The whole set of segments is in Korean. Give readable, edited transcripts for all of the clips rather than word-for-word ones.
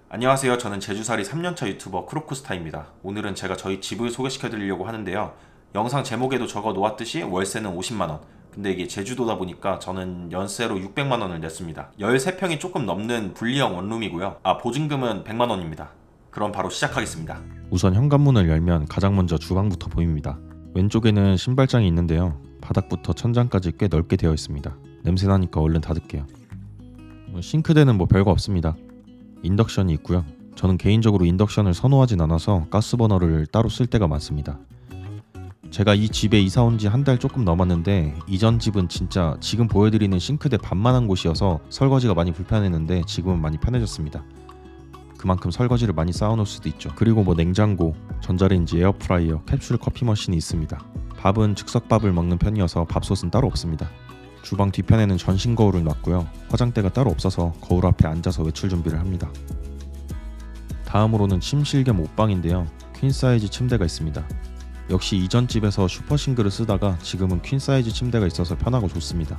안녕하세요. 저는 제주살이 3년차 유튜버 크로쿠스타입니다. 오늘은 제가 저희 집을 소개시켜 드리려고 하는데요. 영상 제목에도 적어 놓았듯이 월세는 50만원. 근데 이게 제주도다 보니까 저는 연세로 600만원을 냈습니다. 13평이 조금 넘는 분리형 원룸이고요. 보증금은 100만원입니다. 그럼 바로 시작하겠습니다. 우선 현관문을 열면 가장 먼저 주방부터 보입니다. 왼쪽에는 신발장이 있는데요. 바닥부터 천장까지 꽤 넓게 되어 있습니다. 냄새나니까 얼른 닫을게요. 싱크대는 뭐 별거 없습니다. 인덕션이 있고요. 저는 개인적으로 인덕션을 선호하진 않아서 가스버너를 따로 쓸 때가 많습니다. 제가 이 집에 이사 온 지 한 달 조금 넘었는데 이전 집은 진짜 지금 보여드리는 싱크대 반만한 곳이어서 설거지가 많이 불편했는데 지금은 많이 편해졌습니다. 그만큼 설거지를 많이 쌓아놓을 수도 있죠. 그리고 뭐 냉장고, 전자레인지, 에어프라이어, 캡슐 커피 머신이 있습니다. 밥은 즉석밥을 먹는 편이어서 밥솥은 따로 없습니다. 주방 뒤편에는 전신 거울을 놨고요. 화장대가 따로 없어서 거울 앞에 앉아서 외출 준비를 합니다. 다음으로는 침실 겸 옷방인데요. 퀸 사이즈 침대가 있습니다. 역시 이전 집에서 슈퍼 싱글을 쓰다가 지금은 퀸 사이즈 침대가 있어서 편하고 좋습니다.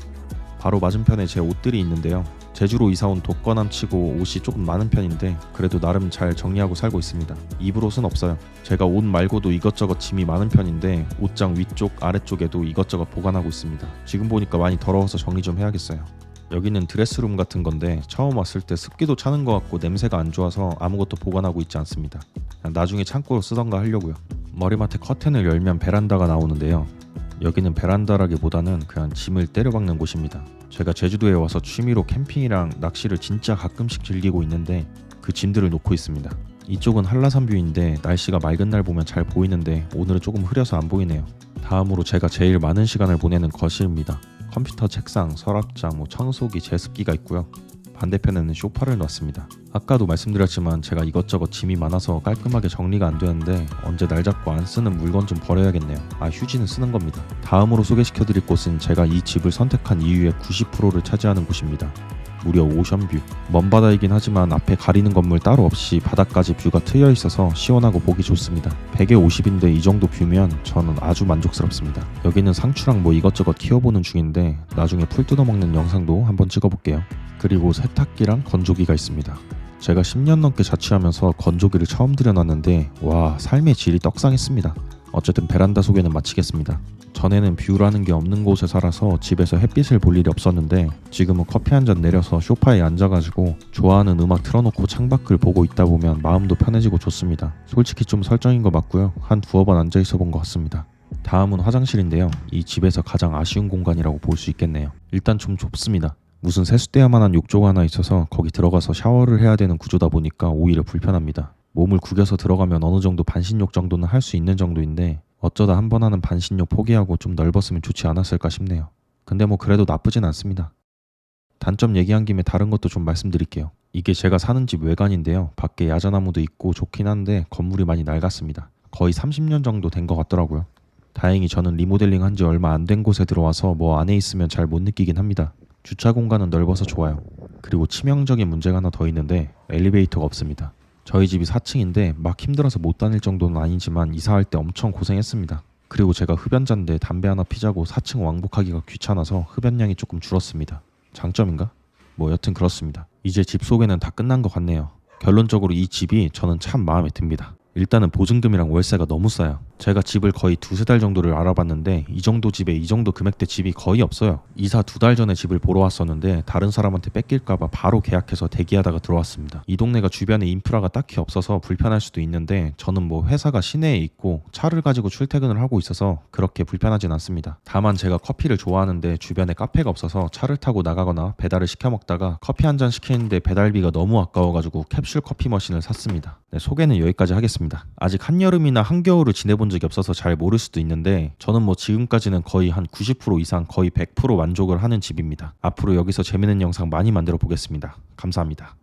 바로 맞은편에 제 옷들이 있는데요. 제주로 이사온 독거남 치고 옷이 조금 많은 편인데 그래도 나름 잘 정리하고 살고 있습니다. 입을 옷은 없어요. 제가 옷 말고도 이것저것 짐이 많은 편인데 옷장 위쪽 아래쪽에도 이것저것 보관하고 있습니다. 지금 보니까 많이 더러워서 정리 좀 해야겠어요. 여기는 드레스룸 같은 건데 처음 왔을 때 습기도 차는 것 같고 냄새가 안 좋아서 아무것도 보관하고 있지 않습니다. 그냥 나중에 창고로 쓰던가 하려고요. 머리맡에 커튼을 열면 베란다가 나오는데요. 여기는 베란다라기보다는 그냥 짐을 때려박는 곳입니다. 제가 제주도에 와서 취미로 캠핑이랑 낚시를 진짜 가끔씩 즐기고 있는데 그 짐들을 놓고 있습니다. 이쪽은 한라산 뷰인데 날씨가 맑은 날 보면 잘 보이는데 오늘은 조금 흐려서 안 보이네요. 다음으로 제가 제일 많은 시간을 보내는 거실입니다. 컴퓨터, 책상, 서랍장, 청소기, 제습기가 있고요. 반대편에는 소파를 놨습니다. 아까도 말씀드렸지만 제가 이것저것 짐이 많아서 깔끔하게 정리가 안 되는데 언제 날 잡고 안 쓰는 물건 좀 버려야겠네요. 휴지는 쓰는 겁니다. 다음으로 소개시켜드릴 곳은 제가 이 집을 선택한 이유의 90%를 차지하는 곳입니다. 무려 오션뷰. 먼 바다이긴 하지만 앞에 가리는 건물 따로 없이 바닥까지 뷰가 트여 있어서 시원하고 보기 좋습니다. 100에 50인데 이 정도 뷰면 저는 아주 만족스럽습니다. 여기는 상추랑 뭐 이것저것 키워보는 중인데 나중에 풀 뜯어먹는 영상도 한번 찍어볼게요. 그리고 세탁기랑 건조기가 있습니다. 제가 10년 넘게 자취하면서 건조기를 처음 들여놨는데 와, 삶의 질이 떡상했습니다. 어쨌든 베란다 소개는 마치겠습니다. 전에는 뷰라는 게 없는 곳에 살아서 집에서 햇빛을 볼 일이 없었는데 지금은 커피 한 잔 내려서 소파에 앉아가지고 좋아하는 음악 틀어놓고 창밖을 보고 있다 보면 마음도 편해지고 좋습니다. 솔직히 좀 설정인 거 맞고요. 한 두어 번 앉아있어 본 것 같습니다. 다음은 화장실인데요. 이 집에서 가장 아쉬운 공간이라고 볼 수 있겠네요. 일단 좀 좁습니다. 무슨 세숫대야만한 욕조가 하나 있어서 거기 들어가서 샤워를 해야 되는 구조다 보니까 오히려 불편합니다. 몸을 구겨서 들어가면 어느 정도 반신욕 정도는 할 수 있는 정도인데 어쩌다 한 번 하는 반신욕 포기하고 좀 넓었으면 좋지 않았을까 싶네요. 근데 뭐 그래도 나쁘진 않습니다. 단점 얘기한 김에 다른 것도 좀 말씀드릴게요. 이게 제가 사는 집 외관인데요. 밖에 야자나무도 있고 좋긴 한데 건물이 많이 낡았습니다. 거의 30년 정도 된 것 같더라고요. 다행히 저는 리모델링 한 지 얼마 안 된 곳에 들어와서 뭐 안에 있으면 잘 못 느끼긴 합니다. 주차 공간은 넓어서 좋아요. 그리고 치명적인 문제가 하나 더 있는데 엘리베이터가 없습니다. 저희 집이 4층인데 막 힘들어서 못 다닐 정도는 아니지만 이사할 때 엄청 고생했습니다. 그리고 제가 흡연자인데 담배 하나 피자고 4층 왕복하기가 귀찮아서 흡연량이 조금 줄었습니다. 장점인가? 뭐 여튼 그렇습니다. 이제 집 소개는 다 끝난 것 같네요. 결론적으로 이 집이 저는 참 마음에 듭니다. 일단은 보증금이랑 월세가 너무 싸요. 제가 집을 거의 두세 달 정도를 알아봤는데 이 정도 집에 이 정도 금액대 집이 거의 없어요. 이사 2달 전에 집을 보러 왔었는데 다른 사람한테 뺏길까봐 바로 계약해서 대기하다가 들어왔습니다. 이 동네가 주변에 인프라가 딱히 없어서 불편할 수도 있는데 저는 뭐 회사가 시내에 있고 차를 가지고 출퇴근을 하고 있어서 그렇게 불편하진 않습니다. 다만 제가 커피를 좋아하는데 주변에 카페가 없어서 차를 타고 나가거나 배달을 시켜 먹다가 커피 한 잔 시키는데 배달비가 너무 아까워가지고 캡슐 커피 머신을 샀습니다. 네, 소개는 여기까지 하겠습니다. 아직 한여름이나 한겨울을 지내본 적이 없어서 잘 모를 수도 있는데 저는 뭐 지금까지는 거의 한 90% 이상 거의 100% 만족을 하는 집입니다. 앞으로 여기서 재밌는 영상 많이 만들어 보겠습니다. 감사합니다.